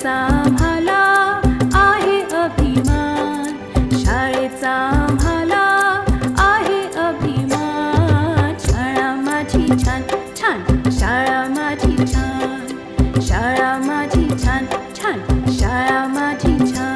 शाळेचा आम्हाला आहे अभिमान, शाळेचा आम्हाला आहे अभिमान. शाळा माझी छान छान, शाळा माझी छान, शाळा माझी छान छान, शाळा माझी छान.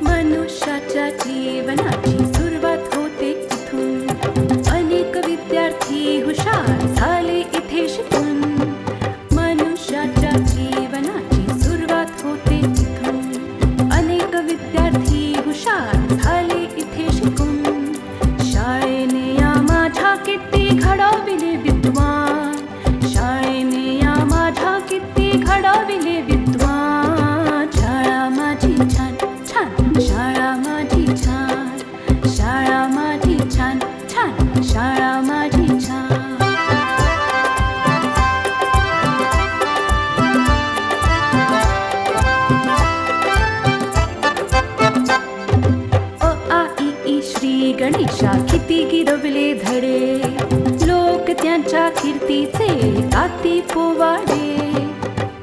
मनुष्याच्या जीवनाची सुरुवात होते इथून, अनेक विद्यार्थी हुशार झाले इथे शिकून. मनुष्याच्या जीवनाची सुरुवात होते इथून, अनेक विद्यार्थी हुशार झाले इथे शिकून. शाळेने या माझ्या किती घडविले विद्वान, शाळेने या माझ्या किती घडविले विद्वान. शाळा माझी छान छान, शाळा माझी छान, शाळा माझी छान छान, शाळा माझी छान. अ आ इ ई श्री गणेशा किती गिरवले धडे, लोक त्यांच्या कीर्तीचे गाती पोवाडे.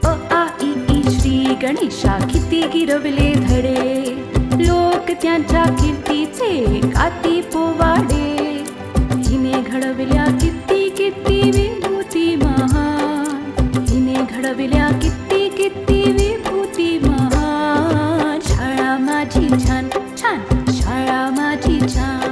अ आ इ ई श्री गणेशा किती गिरवले धडे, लोक त्यांच्या कीर्तीचे गाती पोवाडे. हिने घडविल्या किती किती विभूती महान, हिने घडविल्या किती किती विभूती महान. शाळा माझी छान छान, शाळा माझी छान.